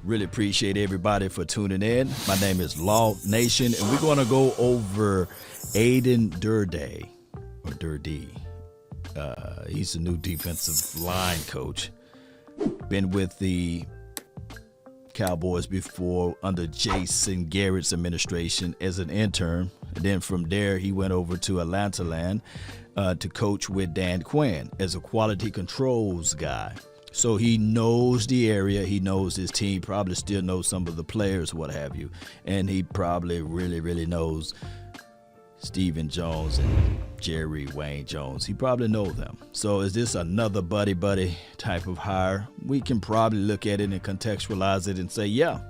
Really appreciate everybody for tuning in. My name is Law Nation, and we're going to go over Aden Durde, or Durde. He's the new defensive line coach. Been with the Cowboys before under Jason Garrett's administration as an intern. And then from there, he went over to Atlanta to coach with Dan Quinn as a quality controls guy. So he knows the area, he knows his team, probably still knows some of the players, what have you. And he probably really knows Stephen Jones and Jerry Wayne Jones. He probably knows them. So is this another buddy type of hire? We can probably look at it and contextualize it and say, yeah,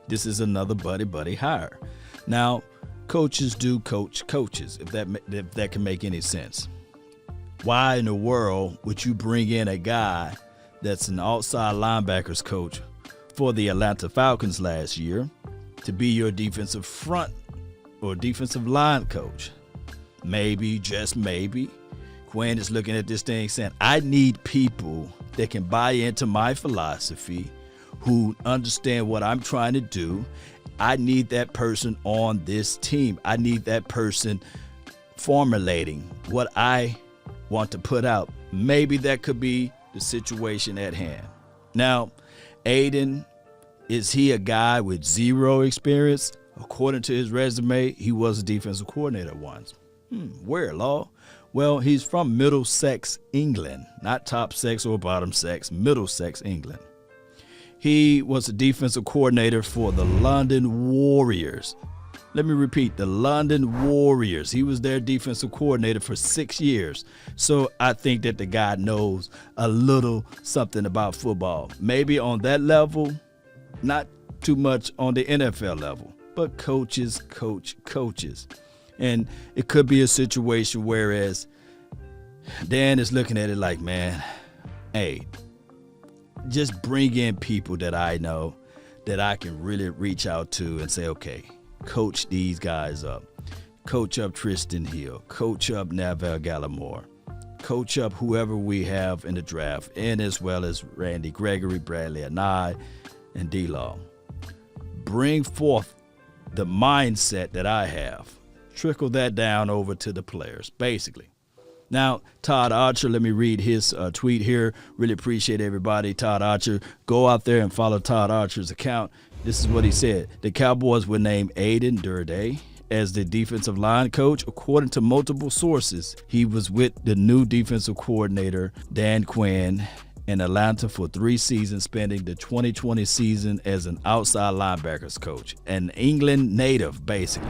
this is another buddy hire. Now, coaches do coach coaches, if that can make any sense. Why in the world would you bring in a guy that's an outside linebackers coach for the Atlanta Falcons last year to be your defensive front or defensive line coach? Maybe, just maybe, Quinn is looking at this thing saying, I need people that can buy into my philosophy, who understand what I'm trying to do. I need that person on this team. I need that person formulating what I want to put out. Maybe that could be the situation at hand. Now, Aden, is he a guy with zero experience? According to his resume, he was a defensive coordinator once. Where, Law? Well, he's from Middlesex, England. Not top sex or bottom sex, Middlesex, England. He was a defensive coordinator for the London Warriors. Let me repeat, the London Warriors. He was their defensive coordinator for 6 years. So I think that the guy knows a little something about football. Maybe on that level, not too much on the NFL level, but coaches coach coaches. And it could be a situation whereas Dan is looking at it like, man, hey, just bring in people that I know that I can really reach out to and say, okay, coach these guys up. Coach up Tristan Hill. Coach up Neville Gallimore. Coach up whoever we have in the draft, and as well as Randy Gregory, Bradley Anai, and D-Law. Bring forth the mindset that I have. Trickle that down over to the players, basically. Now, Todd Archer, let me read his tweet here. Really appreciate everybody. Todd Archer, go out there and follow Todd Archer's account. This is what he said. The Cowboys would name Aden Durde as the defensive line coach. According to multiple sources, he was with the new defensive coordinator, Dan Quinn, in Atlanta for 3 seasons, spending the 2020 season as an outside linebackers coach. An England native, basically.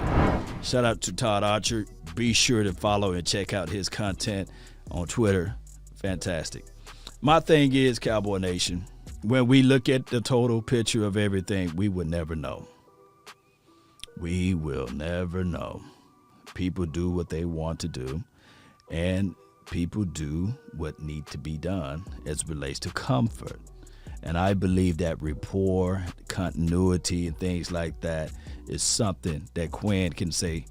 Shout out to Todd Archer. Be sure to follow and check out his content on Twitter. Fantastic. My thing is, Cowboy Nation, when we look at the total picture of everything, we will never know. We will never know. People do what they want to do, and people do what need to be done as it relates to comfort. And I believe that rapport, continuity, and things like that is something that Quinn can say,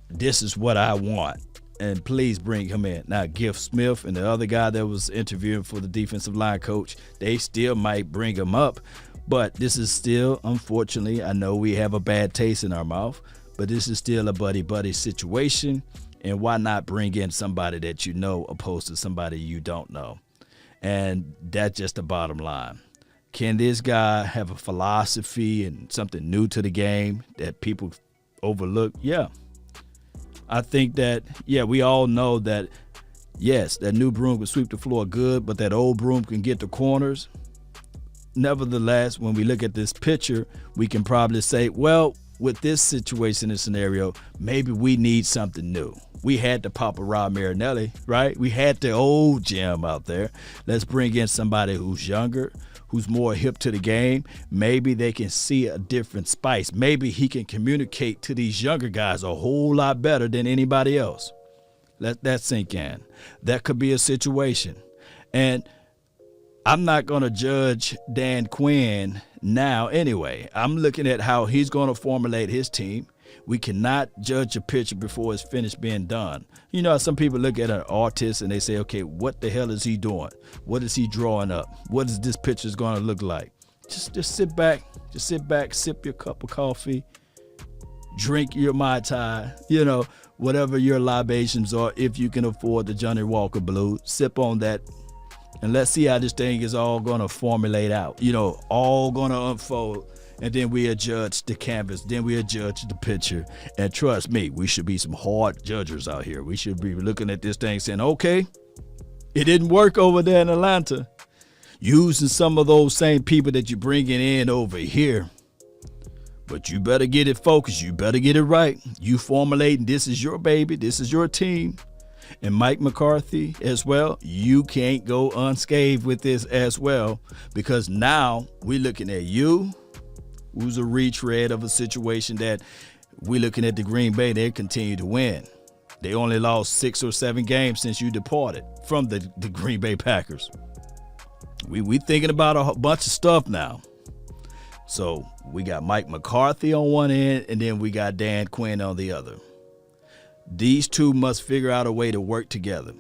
this is what I want, and please bring him in. Now, Giff Smith and the other guy that was interviewing for the defensive line coach, they still might bring him up, but this is still, unfortunately, I know we have a bad taste in our mouth, but this is still a buddy situation, and why not bring in somebody that you know opposed to somebody you don't know? And that's just the bottom line. Can this guy have a philosophy and something new to the game that people overlook? Yeah. I think that, yeah, we all know that, yes, that new broom can sweep the floor good, but that old broom can get the corners. Nevertheless, when we look at this picture, we can probably say, well, with this situation and scenario, maybe we need something new. We had the Papa Rob Marinelli, right? We had the old gem out there. Let's bring in somebody who's younger, who's more hip to the game. Maybe they can see a different spice. Maybe he can communicate to these younger guys a whole lot better than anybody else. Let that sink in. That could be a situation. And I'm not going to judge Dan Quinn now anyway. I'm looking at how he's going to formulate his team. We cannot judge a picture before it's finished being done. You know, some people look at an artist and they say, okay, what the hell is he doing? What is he drawing up? What is this picture going to look like? just sit back. Just sit back, sip your cup of coffee, drink your Mai Tai, whatever your libations are. If you can afford the Johnny Walker Blue, sip on that. And let's see how this thing is all going to formulate out, all going to unfold. And then we adjudge the canvas. Then we adjudge the picture. And trust me, we should be some hard judges out here. We should be looking at this thing saying, okay, it didn't work over there in Atlanta. Using some of those same people that you're bringing in over here. But you better get it focused. You better get it right. You formulating, this is your baby. This is your team. And Mike McCarthy as well, you can't go unscathed with this as well, because now we're looking at you, who's a retread of a situation that we're looking at the Green Bay. They continue to win. They only lost 6 or 7 games since you departed from the Green Bay Packers. We thinking about a bunch of stuff now. So we got Mike McCarthy on one end, and then we got Dan Quinn on the other. These two must figure out a way to work together.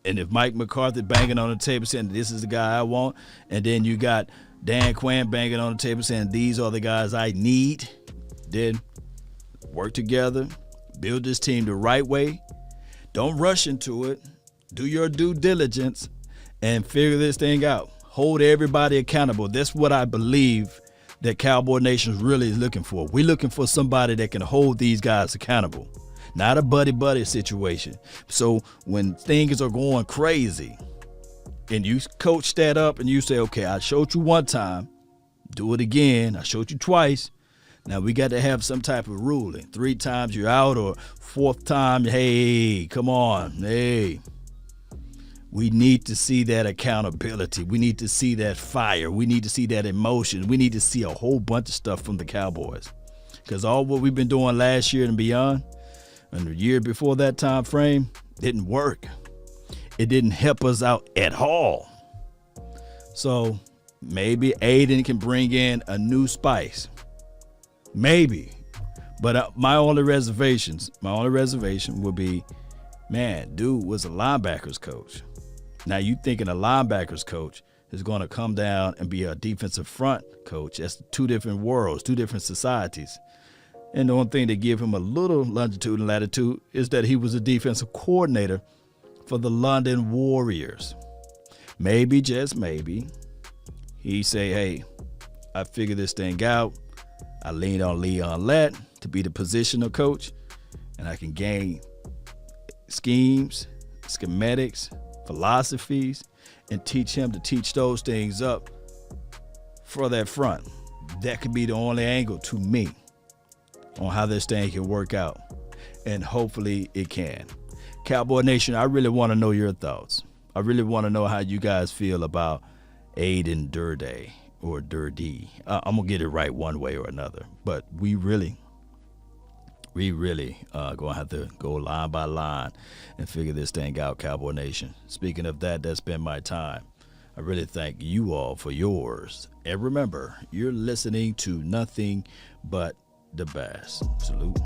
And if Mike McCarthy banging on the table saying, this is the guy I want, and then you got Dan Quinn banging on the table saying, these are the guys I need, then work together, build this team the right way. Don't rush into it. Do your due diligence and figure this thing out. Hold everybody accountable. That's what I believe that Cowboy Nation really is looking for. We're looking for somebody that can hold these guys accountable. Not a buddy-buddy situation. So when things are going crazy and you coach that up and you say, okay, I showed you one time, do it again. I showed you twice. Now we got to have some type of ruling. 3 times you're out, or 4th time, hey, come on, hey. We need to see that accountability. We need to see that fire. We need to see that emotion. We need to see a whole bunch of stuff from the Cowboys. Because all what we've been doing last year and beyond, and the year before that time frame, didn't work. It didn't help us out at all. So maybe Aden can bring in a new spice. Maybe. But my only reservation would be, man, dude was a linebackers coach. Now you thinking a linebackers coach is going to come down and be a defensive front coach. That's 2 different worlds, 2 different societies. And the only thing that give him a little longitude and latitude is that he was a defensive coordinator for the London Warriors. Maybe, just maybe, he say, hey, I figured this thing out. I leaned on Leon Lett to be the positional coach, and I can gain schemes, schematics, philosophies, and teach him to teach those things up for that front. That could be the only angle to me on how this thing can work out, and hopefully it can. Cowboy Nation, I really want to know your thoughts. I really want to know how you guys feel about Aden Durde or Durde. I'm gonna get it right one way or another, but we really gonna have to go line by line and figure this thing out, Cowboy Nation. Speaking of that, that's been my time. I really thank you all for yours, and remember, you're listening to nothing but the best. Salute.